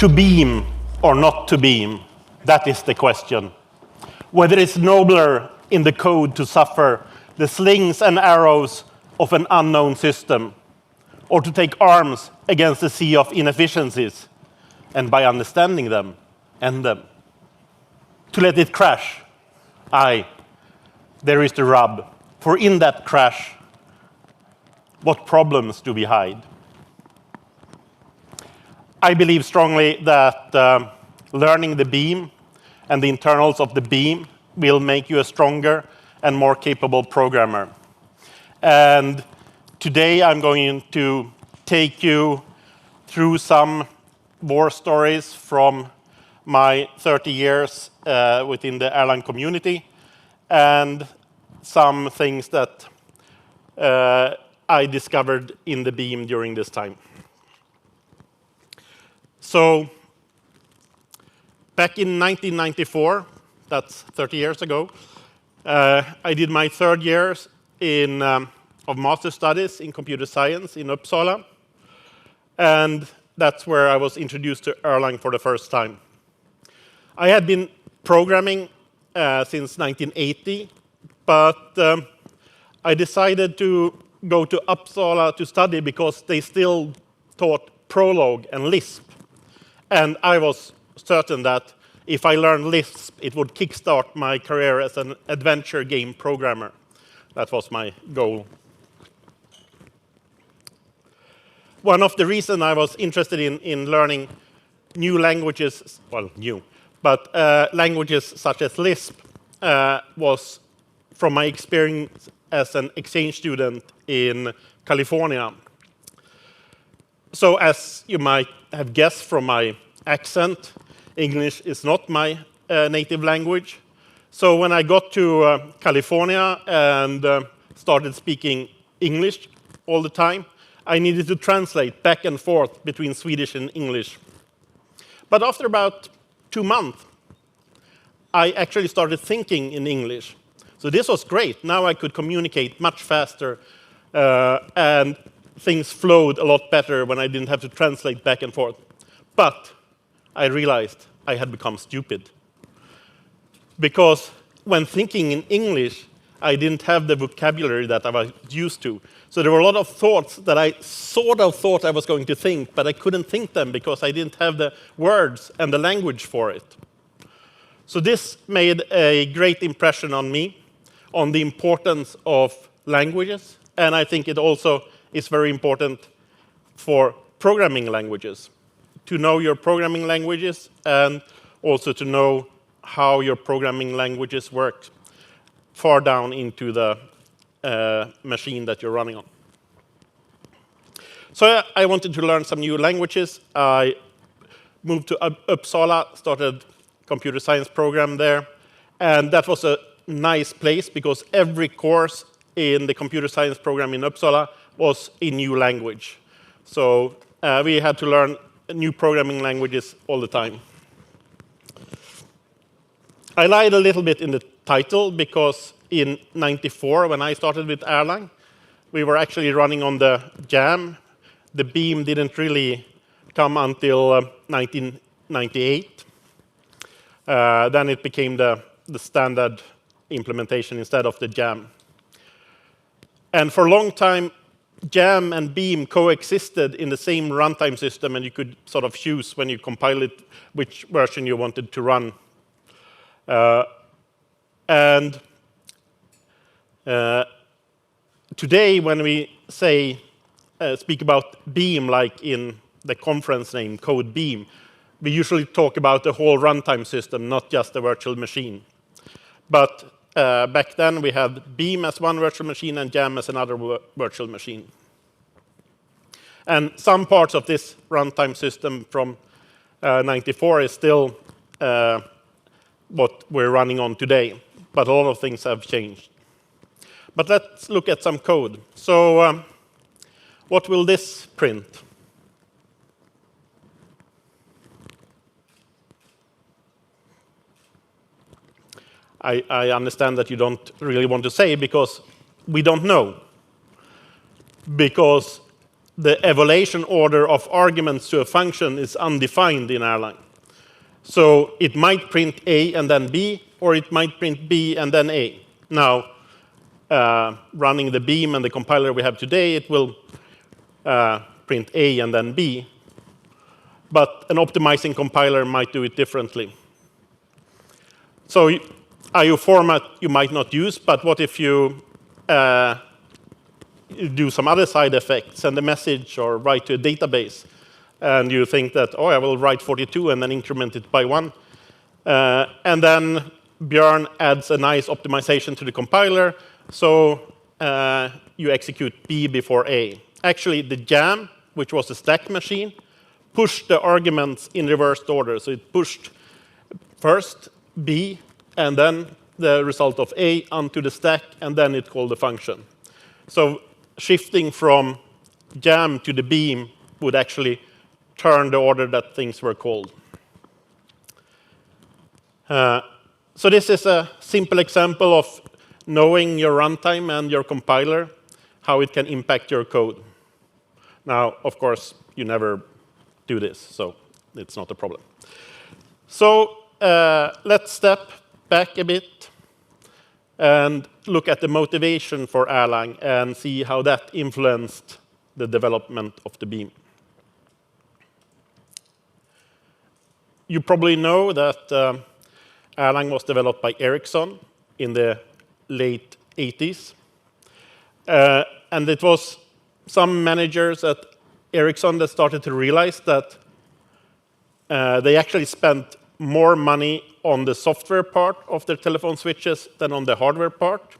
To beam or not to beam, that is the question. Whether it's nobler in the code to suffer the slings and arrows of an unknown system, or to take arms against a sea of inefficiencies, and by understanding them, end them. To let it crash, aye, there is the rub. For in that crash, what problems do we hide? I believe strongly that learning the beam and the internals of the beam will make you a stronger and more capable programmer. And today I'm going to take you through some war stories from my 30 years within the airline community, and some things that I discovered in the beam during this time. So back in 1994, that's 30 years ago, I did my third year of master studies in computer science in Uppsala. And that's where I was introduced to Erlang for the first time. I had been programming since 1980, but I decided to go to Uppsala to study because they still taught Prolog and Lisp. And I was certain that if I learned Lisp, it would kickstart my career as an adventure game programmer. That was my goal. One of the reasons I was interested in learning new languages, well, new, but languages such as Lisp was from my experience as an exchange student in California. So as you might have guessed from my accent, English is not my native language. So when I got to California and started speaking English all the time, I needed to translate back and forth between Swedish and English. But after about 2 months, I actually started thinking in English. So this was great. Now I could communicate much faster, and things flowed a lot better when I didn't have to translate back and forth. But I realized I had become stupid. Because when thinking in English, I didn't have the vocabulary that I was used to. So there were a lot of thoughts that I sort of thought I was going to think, but I couldn't think them because I didn't have the words and the language for it. So this made a great impression on me, on the importance of languages, and I think it also is very important for programming languages, to know your programming languages and also to know how your programming languages work far down into the machine that you're running on. So I wanted to learn some new languages. I moved to Uppsala, started computer science program there, and that was a nice place because every course in the computer science program in Uppsala was in new language. So we had to learn new programming languages all the time. I lied a little bit in the title because in '94, when I started with Erlang, we were actually running on the Jam. The Beam didn't really come until 1998. Then it became the standard implementation instead of the Jam. And for a long time, Jam and Beam coexisted in the same runtime system, and you could sort of choose when you compile it which version you wanted to run. Today, when we speak about Beam, like in the conference name, Code Beam, we usually talk about the whole runtime system, not just the virtual machine. But back then, we had Beam as one virtual machine and Jam as another virtual machine. And some parts of this runtime system from '94 is still what we're running on today, but a lot of things have changed. But let's look at some code. So what will this print? I understand that you don't really want to say because we don't know. Because the evaluation order of arguments to a function is undefined in Erlang. So it might print A and then B, or it might print B and then A. Now, running the beam and the compiler we have today, it will print A and then B. But an optimizing compiler might do it differently. So IO format you might not use, but what if you do some other side effects, send a message or write to a database, and you think that, oh, I will write 42 and then increment it by 1. And then Björn adds a nice optimization to the compiler, so you execute B before A. Actually, the jam, which was a stack machine, pushed the arguments in reversed order. So it pushed first B, and then the result of A onto the stack, and then it called the function. So shifting from jam to the beam would actually turn the order that things were called. So this is a simple example of knowing your runtime and your compiler, how it can impact your code. Now, of course, you never do this, so it's not a problem. So let's step back a bit and look at the motivation for Erlang and see how that influenced the development of the beam. You probably know that Erlang was developed by Ericsson in the late 80s. And it was some managers at Ericsson that started to realize that they actually spent more money on the software part of their telephone switches than on the hardware part.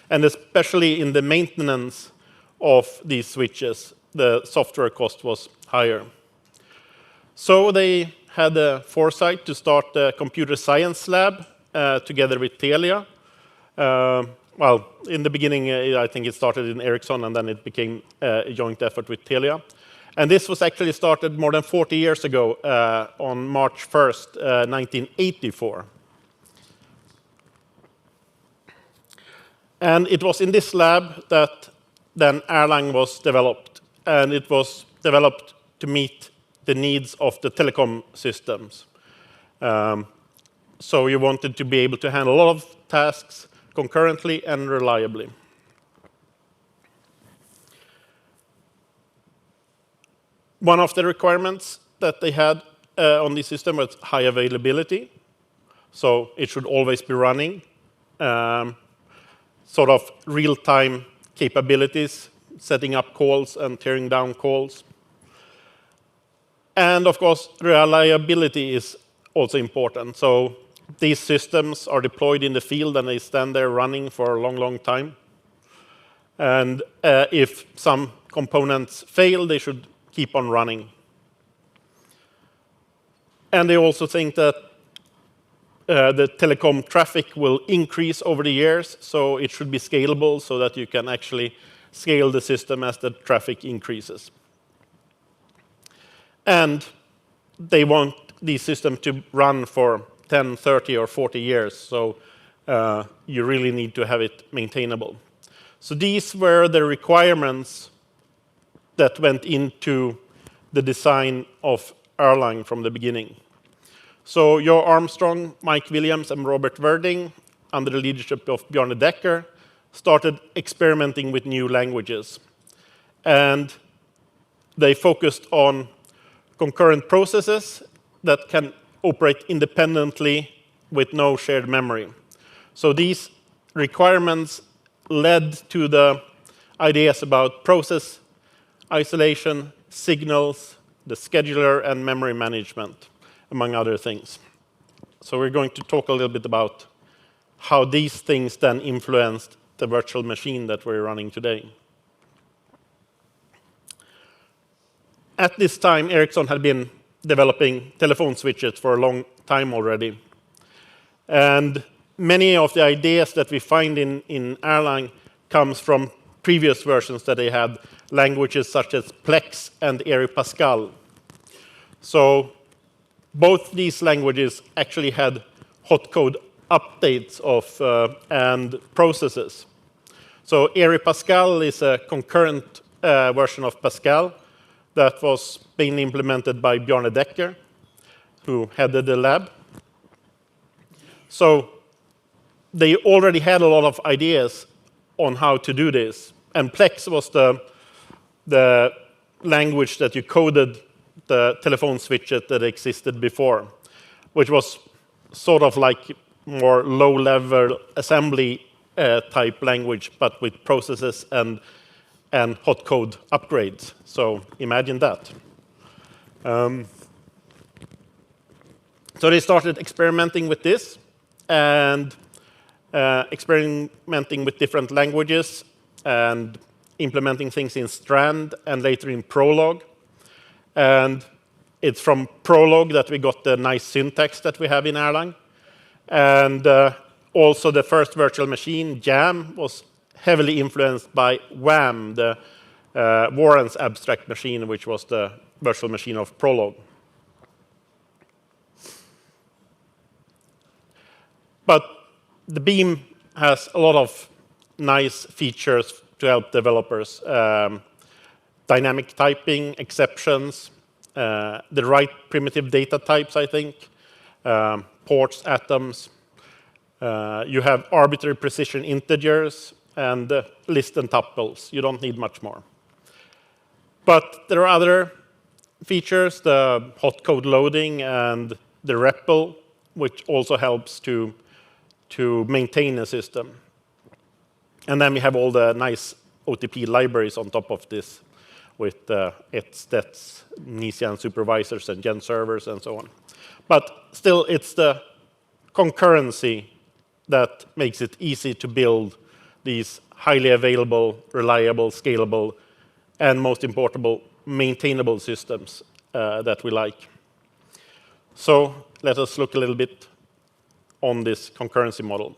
And especially in the maintenance of these switches, the software cost was higher. So they had the foresight to start a computer science lab together with Telia. Well, in the beginning, I think it started in Ericsson, and then it became a joint effort with Telia. And this was actually started more than 40 years ago on March 1st, 1984. And it was in this lab that then Erlang was developed. And it was developed to meet the needs of the telecom systems. So you wanted to be able to handle a lot of tasks concurrently and reliably. One of the requirements that they had on the system was high availability. So it should always be running. Sort of real-time capabilities, setting up calls and tearing down calls. And of course, reliability is also important. So these systems are deployed in the field and they stand there running for a long, long time. And if some components fail, they should keep on running. And they also think that the telecom traffic will increase over the years, so it should be scalable so that you can actually scale the system as the traffic increases. And they want these systems to run for 10, 30, or 40 years, so you really need to have it maintainable. So these were the requirements that went into the design of Erlang from the beginning. So Jo Armstrong, Mike Williams, and Robert Verding, under the leadership of Bjarne Dekker, started experimenting with new languages. And they focused on concurrent processes that can operate independently with no shared memory. So these requirements led to the ideas about process isolation, signals, the scheduler, and memory management, among other things. So we're going to talk a little bit about how these things then influenced the virtual machine that we're running today. At this time, Ericsson had been developing telephone switches for a long time already. And many of the ideas that we find in Erlang comes from previous versions that they had, languages such as Plex and Erik Pascal. So both these languages actually had hot code updates of and processes. So Erik Pascal is a concurrent version of Pascal, that was being implemented by Bjarne Decker, who headed the lab. So they already had a lot of ideas on how to do this. And Plex was the language that you coded the telephone switches that existed before, which was sort of like more low-level assembly type language, but with processes and hot code upgrades. So imagine that. So they started experimenting with this and experimenting with different languages and implementing things in Strand and later in Prolog. And it's from Prolog that we got the nice syntax that we have in Erlang. And also the first virtual machine, Jam, was heavily influenced by WAM, the Warren's abstract machine, which was the virtual machine of Prolog. But the Beam has a lot of nice features to help developers. Dynamic typing, exceptions, the right primitive data types, I think, ports, atoms. You have arbitrary precision integers and list and tuples. You don't need much more. But there are other features, the hot code loading and the REPL, which also helps to maintain a system. And then we have all the nice OTP libraries on top of this with etstats, Nisian supervisors, and Gen servers, and so on. But still, it's the concurrency that makes it easy to build these highly available, reliable, scalable, and most important, maintainable systems that we like. So let us look a little bit on this concurrency model.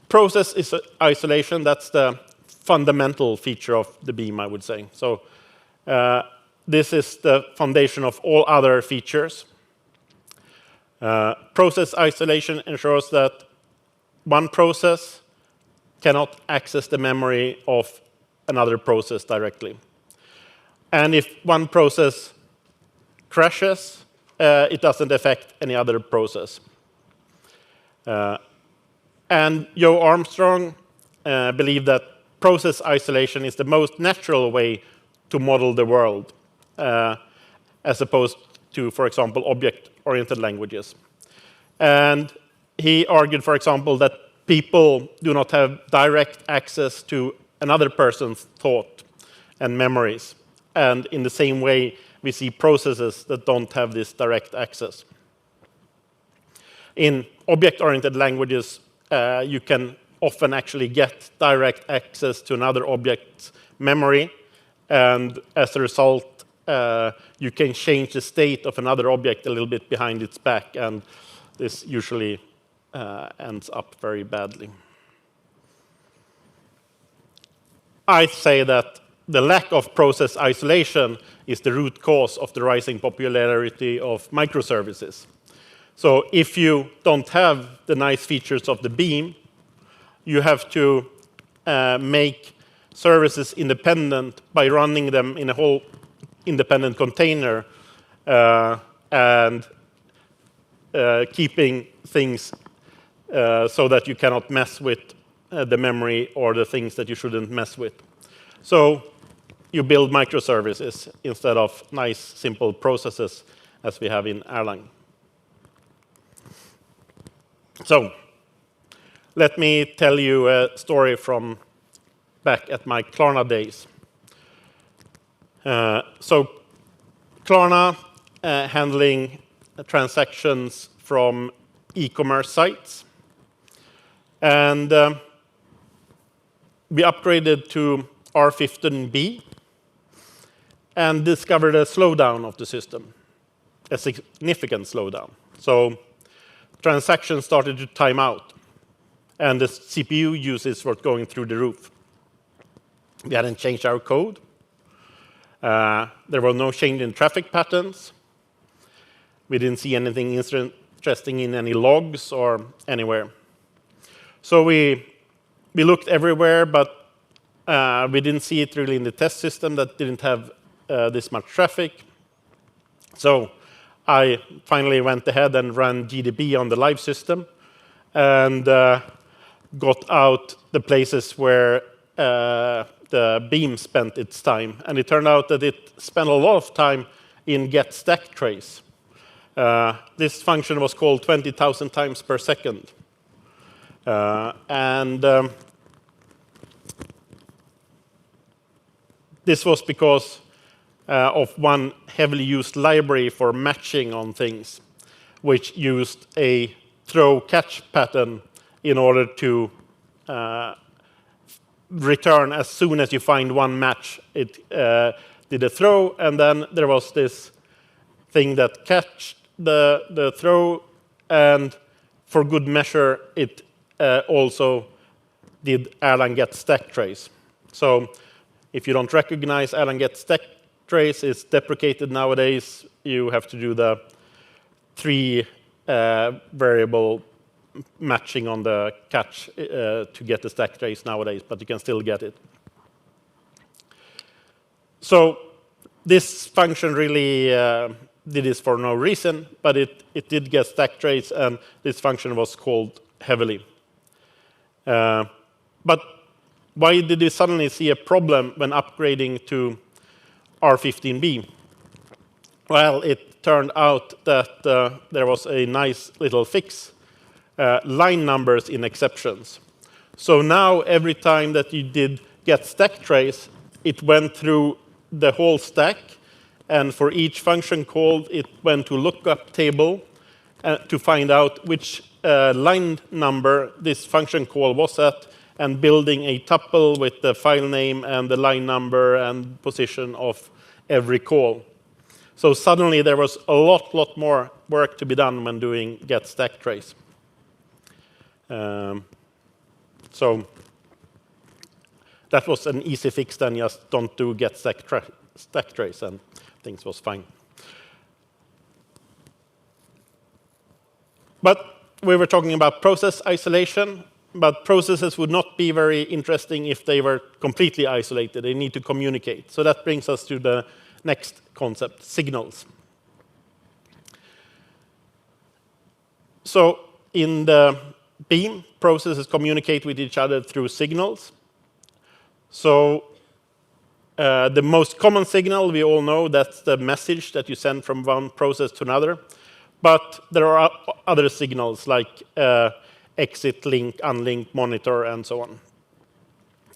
Process is isolation. That's the fundamental feature of the Beam, I would say. So this is the foundation of all other features. Process isolation ensures that one process cannot access the memory of another process directly. And if one process crashes, it doesn't affect any other process. And Joe Armstrong believed that process isolation is the most natural way to model the world, as opposed to, for example, object-oriented languages. And he argued, for example, that people do not have direct access to another person's thought and memories. And in the same way, we see processes that don't have this direct access. In object-oriented languages, you can often actually get direct access to another object's memory. And as a result, you can change the state of another object a little bit behind its back. And this usually ends up very badly. I say that the lack of process isolation is the root cause of the rising popularity of microservices. So if you don't have the nice features of the Beam, you have to make services independent by running them in a whole independent container and keeping things so that you cannot mess with the memory or the things that you shouldn't mess with. So you build microservices instead of nice, simple processes as we have in Erlang. So let me tell you a story from back at my Klarna days. So Klarna handling transactions from e-commerce sites. And we upgraded to R15B and discovered a slowdown of the system, a significant slowdown. So transactions started to time out, and the CPU uses were going through the roof. We hadn't changed our code. There was no change in traffic patterns. We didn't see anything interesting in any logs or anywhere. So we looked everywhere, but We didn't see it really in the test system that didn't have this much traffic. So I finally went ahead and ran GDB on the live system and got out the places where the beam spent its time. And it turned out that it spent a lot of time in get stack trace. This function was called 20,000 times per second. This was because of one heavily used library for matching on things, which used a throw-catch pattern in order to return as soon as you find one match. It did a throw, and then there was this thing that catched the throw, and for good measure, it also did Erlang get stack trace. So if you don't recognize Erlang get stack trace, it's deprecated nowadays. You have to do the 3 variable matching on the catch to get the stack trace nowadays, but you can still get it. So this function really did this for no reason, but it did get stack trace, and this function was called heavily. But why did we suddenly see a problem when upgrading to R15B? Well, it turned out that there was a nice little fix, line numbers in exceptions. So now every time that you did get stack trace, it went through the whole stack, and for each function called, it went to lookup table to find out which line number this function call was at, and building a tuple with the file name and the line number and position of every call. So suddenly there was a lot more work to be done when doing get stack trace. So that was an easy fix then, just don't do get stack trace, and things was fine. But we were talking about process isolation, but processes would not be very interesting if they were completely isolated. They need to communicate. So that brings us to the next concept, signals. So in the beam, processes communicate with each other through signals. So the most common signal, we all know, that's the message that you send from one process to another. But there are other signals like exit, link, unlink, monitor, and so on.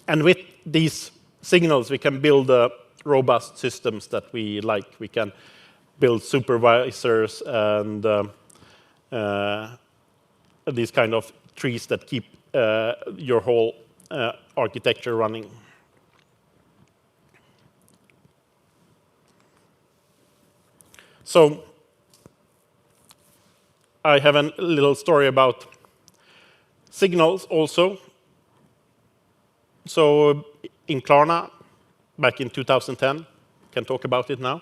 And with these signals, we can build robust systems that we like. We can build supervisors and these kind of trees that keep your whole architecture running. So I have a little story about signals also. So in Klarna, back in 2010, can talk about it now,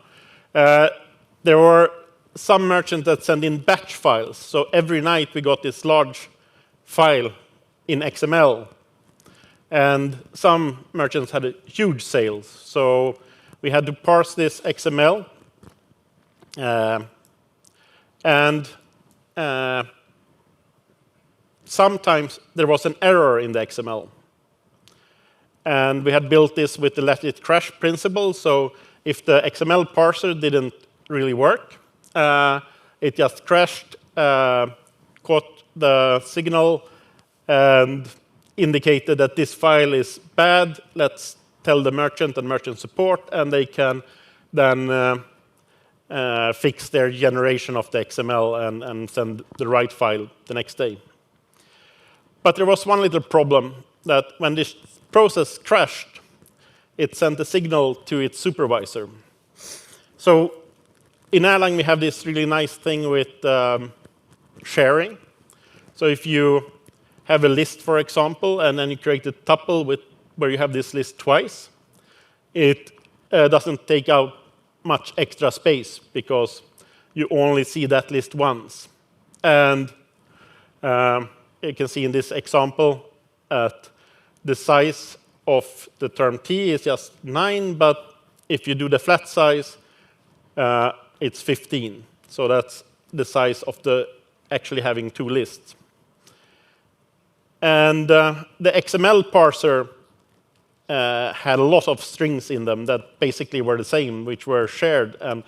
there were some merchants that sent in batch files. So every night we got this large file in XML. And some merchants had huge sales. So we had to parse this XML. And sometimes there was an error in the XML. And we had built this with the let it crash principle. So if the XML parser didn't really work, it just crashed, caught the signal, and indicated that this file is bad. Let's tell the merchant and merchant support, and they can then fix their generation of the XML and send the right file the next day. But there was one little problem, that when this process crashed, it sent a signal to its supervisor. So in Erlang, we have this really nice thing with sharing. So if you have a list, for example, and then you create a tuple where you have this list twice, it doesn't take out much extra space because you only see that list once. And you can see in this example that the size of the term t is just 9, but if you do the flat size, it's 15. So that's the size of the actually having two lists. And the XML parser had a lot of strings in them that basically were the same, which were shared, and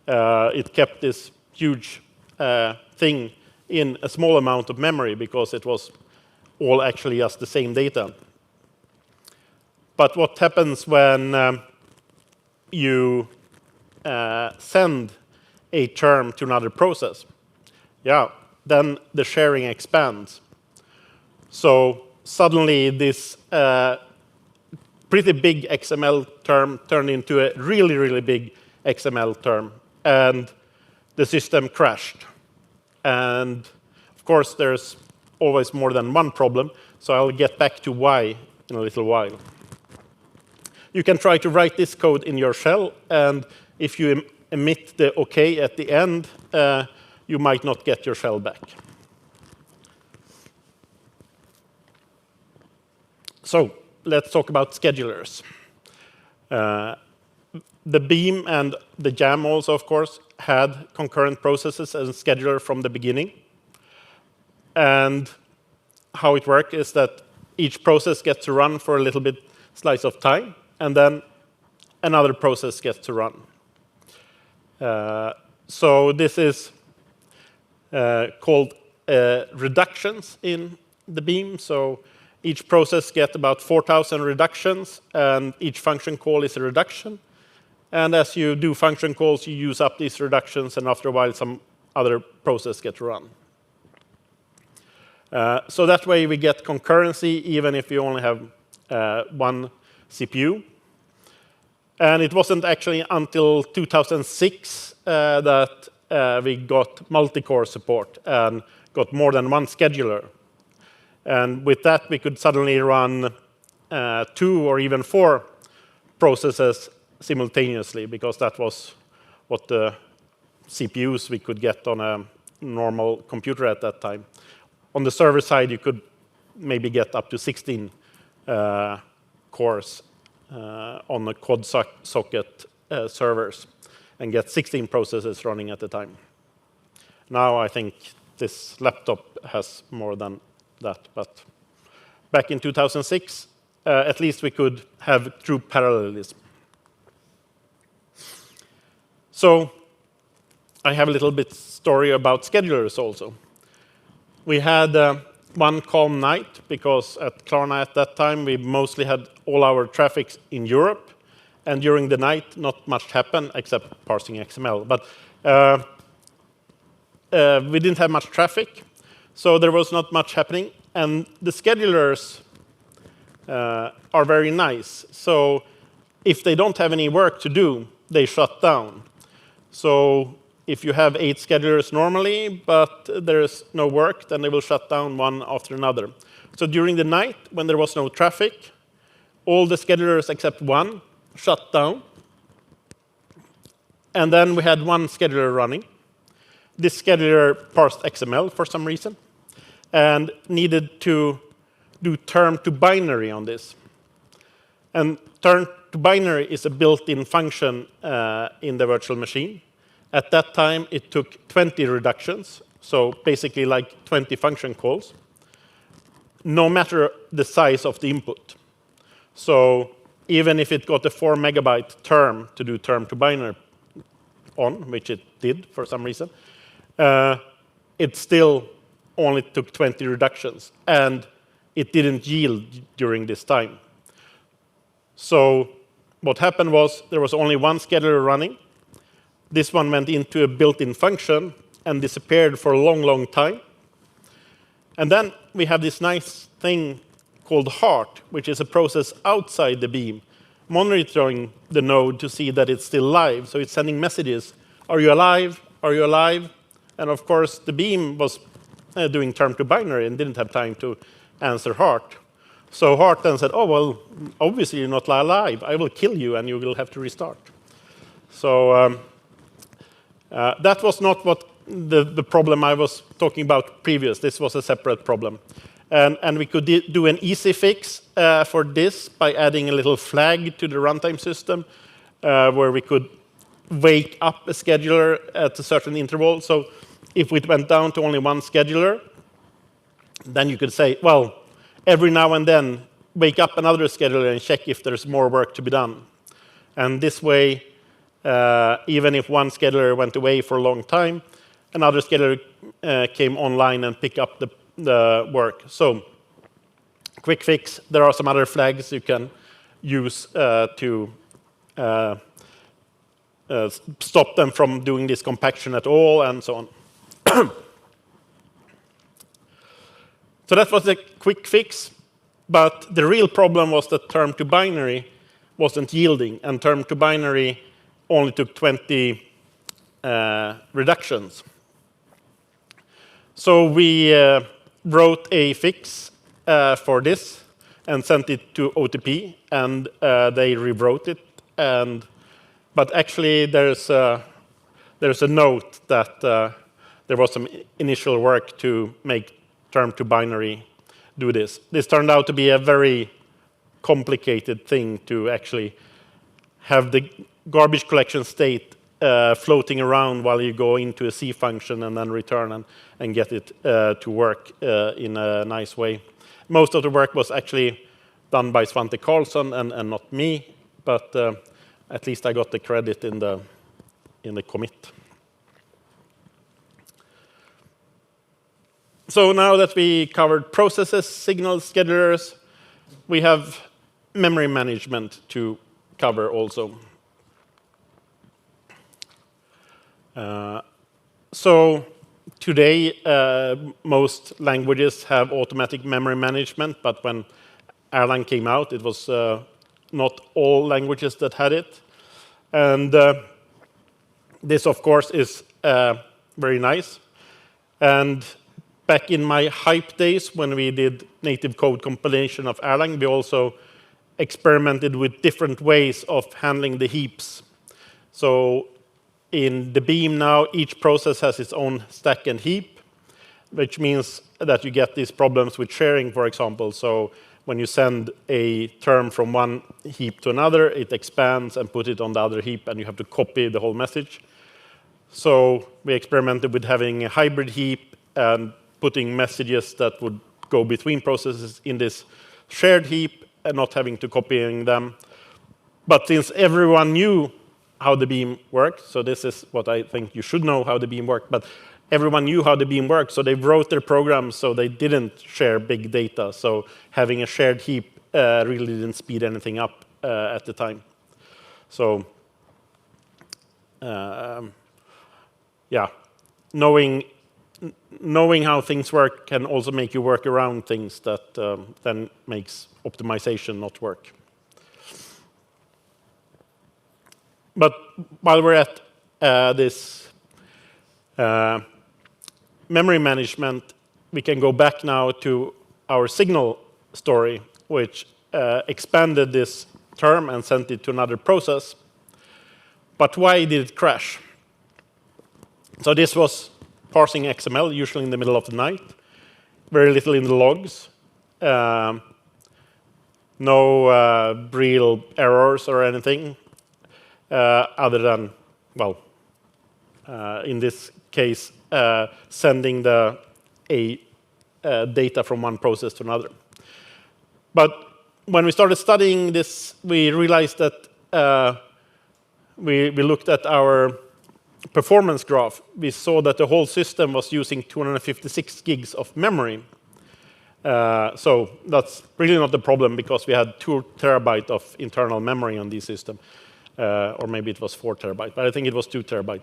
it kept this huge thing in a small amount of memory because it was all actually just the same data. But what happens when you send a term to another process? Yeah, then the sharing expands. So suddenly this pretty big XML term turned into a really, really big XML term, and the system crashed. And of course, there's always more than one problem, so I'll get back to why in a little while. You can try to write this code in your shell, and if you emit the OK at the end, you might not get your shell back. So let's talk about schedulers. The Beam and the Jam also, of course, had concurrent processes as a scheduler from the beginning. And how it worked is that each process gets to run for a little bit slice of time, and then another process gets to run. So this is called reductions in the Beam. So each process gets about 4,000 reductions, and each function call is a reduction. And as you do function calls, you use up these reductions, and after a while, some other process gets run. So that way, we get concurrency, even if you only have one CPU. And it wasn't actually until 2006 that we got multi-core support and got more than one scheduler. And with that, we could suddenly run 2 or even 4 processes simultaneously, because that was what the CPUs we could get on a normal computer at that time. On the server side, you could maybe get up to 16 cores on the quad socket servers and get 16 processes running at a time. Now I think this laptop has more than that, but back in 2006, at least we could have true parallelism. So I have a little bit story about schedulers also. We had one calm night, because at Klarna at that time, we mostly had all our traffic in Europe. And during the night, not much happened except parsing XML. But we didn't have much traffic, so there was not much happening. And the schedulers are very nice. So if they don't have any work to do, they shut down. So if you have 8 schedulers normally, but there is no work, then they will shut down one after another. So during the night, when there was no traffic, all the schedulers except one shut down. And then we had one scheduler running. This scheduler parsed XML for some reason and needed to do term to binary on this. And term to binary is a built-in function in the virtual machine. At that time, it took 20 reductions, so basically like 20 function calls, no matter the size of the input. So even if it got a 4 megabyte term to do term to binary on, which it did for some reason, it still only took 20 reductions, and it didn't yield during this time. So what happened was there was only one scheduler running. This one went into a built-in function and disappeared for a long, long time. And then we have this nice thing called heart, which is a process outside the Beam, monitoring the node to see that it's still live. So it's sending messages, are you alive? Are you alive? And of course, the Beam was doing term to binary and didn't have time to answer heart. So heart then said, oh, well, obviously you're not alive. I will kill you, and you will have to restart. So that was not what the problem I was talking about previous. This was a separate problem. And we could do an easy fix for this by adding a little flag to the runtime system where we could wake up a scheduler at a certain interval. So if it went down to only one scheduler, then you could say, well, every now and then, wake up another scheduler and check if there's more work to be done. And this way, even if one scheduler went away for a long time, another scheduler came online and picked up the work. So, quick fix. There are some other flags you can use to stop them from doing this compaction at all, and so on. So that was a quick fix. But the real problem was that term to binary wasn't yielding, and term to binary only took 20 reductions. So we wrote a fix for this and sent it to OTP, and they rewrote it. But actually, there's a note that there was some initial work to make term to binary do this. This turned out to be a very complicated thing to actually have the garbage collection state floating around while you go into a C function and then return and get it to work in a nice way. Most of the work was actually done by Svante Karlsson and not me, but at least I got the credit in the commit. So now that we covered processes, signals, schedulers, we have memory management to cover also. So today, most languages have automatic memory management, but when Erlang came out, it was not all languages that had it. And this, of course, is very nice. And back in my hype days, when we did native code compilation of Erlang, we also experimented with different ways of handling the heaps. So in the Beam now, each process has its own stack and heap, which means that you get these problems with sharing, for example. So when you send a term from one heap to another, it expands and puts it on the other heap, and you have to copy the whole message. So we experimented with having a hybrid heap and putting messages that would go between processes in this shared heap and not having to copying them. But since everyone knew how the Beam worked, so this is what I think you should know how the Beam worked, but everyone knew how the Beam worked, so they wrote their programs so they didn't share big data. So having a shared heap really didn't speed anything up at the time. So yeah, knowing how things work can also make you work around things that then makes optimization not work. But while we're at this memory management, we can go back now to our signal story, which expanded this term and sent it to another process. But why did it crash? So this was parsing XML, usually in the middle of the night. Very little in the logs. No real errors or anything, other than, well, in this case, sending the data from one process to another. But when we started studying this, we realized that we looked at our performance graph. We saw that the whole system was using 256 gigs of memory. So that's really not the problem, because we had 2 terabytes of internal memory on this system. Or maybe it was 4 terabytes, but I think it was 2 terabytes.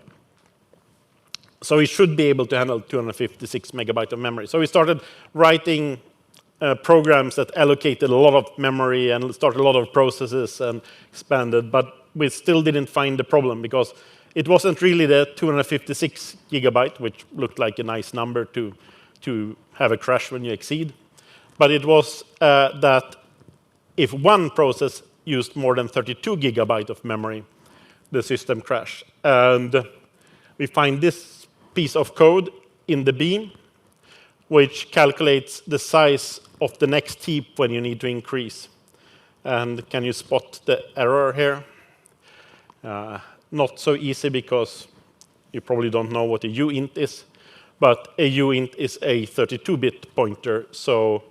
So we should be able to handle 256 megabytes of memory. So we started writing programs that allocated a lot of memory and started a lot of processes and expanded, but we still didn't find the problem, because it wasn't really the 256 gigabyte, which looked like a nice number to have a crash when you exceed. But it was that if one process used more than 32 gigabytes of memory, the system crashed. And we find this piece of code in the Beam which calculates the size of the next heap when you need to increase. And can you spot the error here? Not so easy because you probably don't know what a uint is, but a uint is a 32-bit pointer, so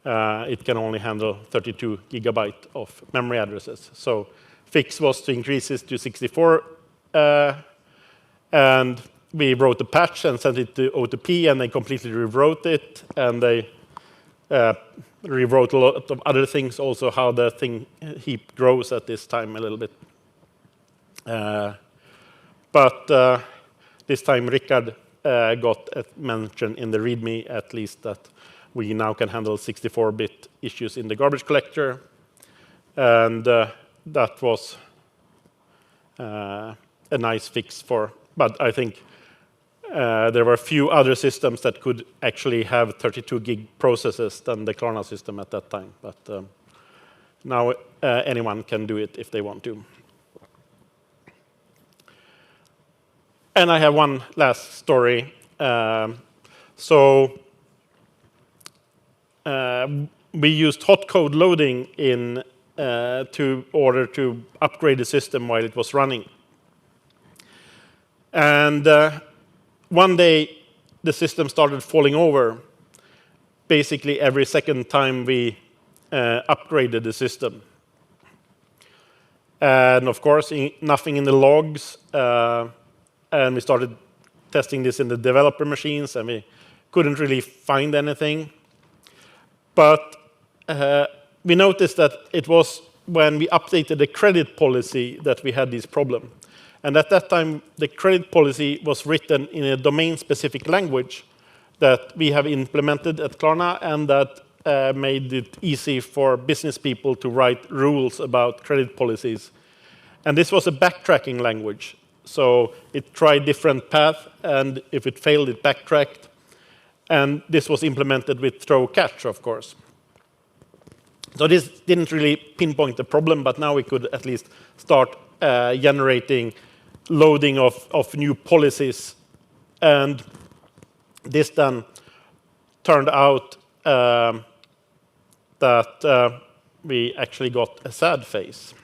it can only handle 32 gigabyte of memory addresses. So fix was to increase this to 64, and we wrote a patch and sent it to OTP, and they completely rewrote it, and they rewrote a lot of other things, also how the heap grows at this time a little bit. But this time Richard got a mention in the README, at least, that we now can handle 64-bit issues in the garbage collector. And that was a nice fix for, but I think there were a few other systems that could actually have 32 gig processes than the Klarna system at that time. But now anyone can do it if they want to. And I have one last story. We used hot code loading in order to upgrade the system while it was running. And one day, the system started falling over, basically every second time we upgraded the system. And of course, nothing in the logs. And we started testing this in the developer machines, and we couldn't really find anything. But we noticed that it was when we updated the credit policy that we had this problem. And at that time, the credit policy was written in a domain-specific language that we have implemented at Klarna, and that made it easy for business people to write rules about credit policies. And this was a backtracking language. So it tried different paths, and if it failed, it backtracked. And this was implemented with throw catch, of course. So this didn't really pinpoint the problem, but now we could at least start generating loading of new policies. And this then turned out that we actually got a sad face.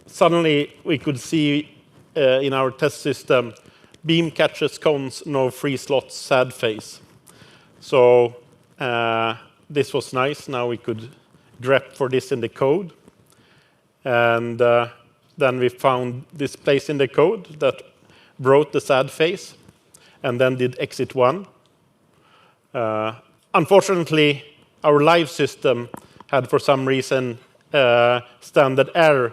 Suddenly, we could see in our test system, beam catches cons, no free slots, sad face. So this was nice. Now we could grep for this in the code. And then we found this place in the code that wrote the sad face and then did exit 1. Unfortunately, our live system had, for some reason, standard error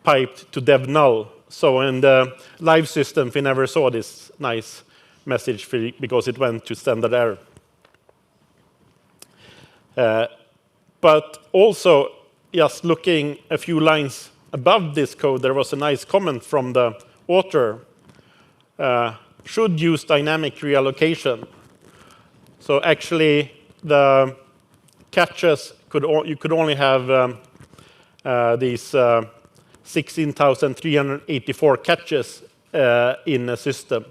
piped to dev null. So in the live system, we never saw this nice message because it went to standard error. But also, just looking a few lines above this code, there was a nice comment from the author. Should use dynamic reallocation. So actually, the catches you could only have these 16,384 catches in a system.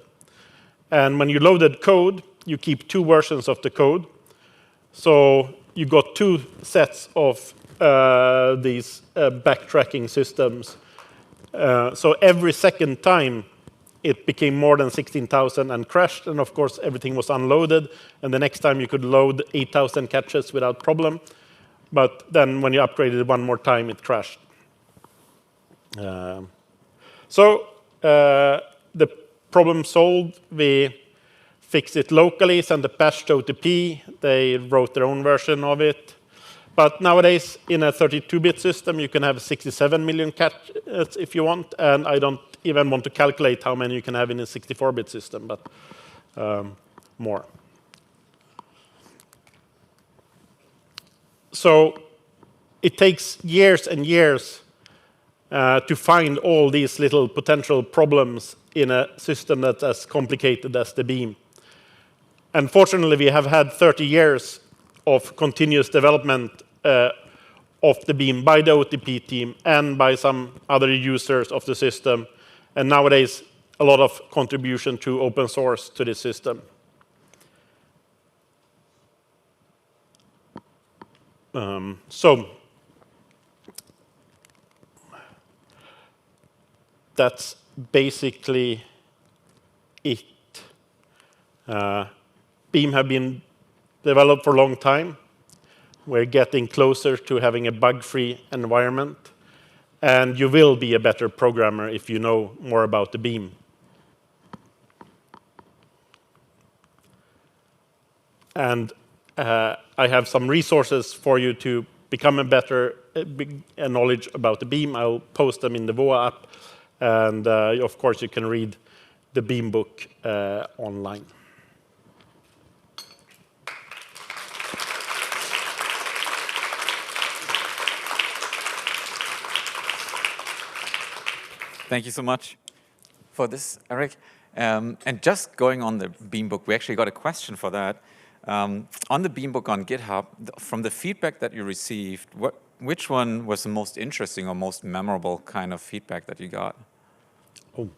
And when you loaded code, you keep 2 versions of the code. So you got 2 sets of these backtracking systems. So every second time, it became more than 16,000 and crashed. And of course, everything was unloaded. And the next time, you could load 8,000 catches without problem. But then when you upgraded one more time, it crashed. The problem solved. We fixed it locally, sent a patch to OTP. They wrote their own version of it. But nowadays, in a 32-bit system, you can have 67 million catches if you want. And I don't even want to calculate how many you can have in a 64-bit system, but more. So it takes years and years to find all these little potential problems in a system that's as complicated as the beam. Unfortunately, we have had 30 years of continuous development of the beam by the OTP team and by some other users of the system. And nowadays, a lot of contribution to open source to this system. So that's basically it. Beam have been developed for a long time. We're getting closer to having a bug-free environment. And you will be a better programmer if you know more about the Beam. And I have some resources for you to become a better knowledge about the Beam. I'll post them in the VOA app. And of course, you can read the Beam book online. Thank you so much for this, Erik. And just going on the Beam book, we actually got a question for that. On the Beam book on GitHub, from the feedback that you received, which one was the most interesting or most memorable kind of feedback that you got? Oh,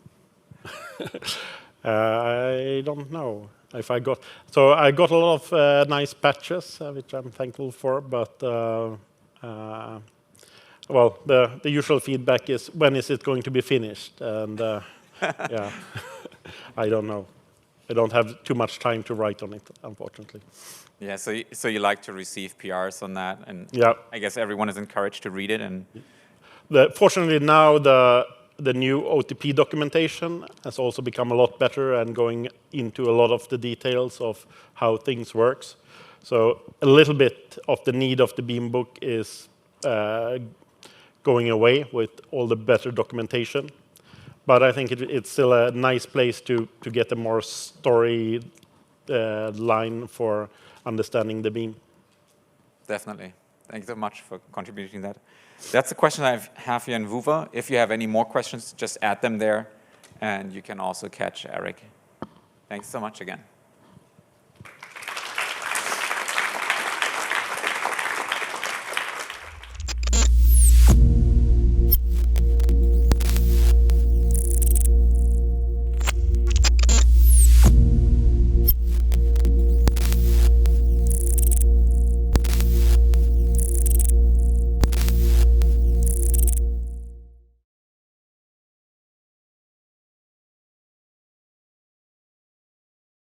I don't know if I got. So I got a lot of nice patches, which I'm thankful for. But well, the usual feedback is, when is it going to be finished? And yeah, I don't know. I don't have too much time to write on it, unfortunately. Yeah, so you like to receive PRs on that, and yeah. I guess everyone is encouraged to read it. And fortunately now the new OTP documentation has also become a lot better and going into a lot of the details of how things works. So a little bit of the need of the Beam book is going away with all the better documentation. But I think it's still a nice place to get a more story line for understanding the Beam. Definitely. Thank you so much for contributing that. That's the question I have here in Vuva. If you have any more questions, just add them there, and you can also catch Erik. Thanks so much again.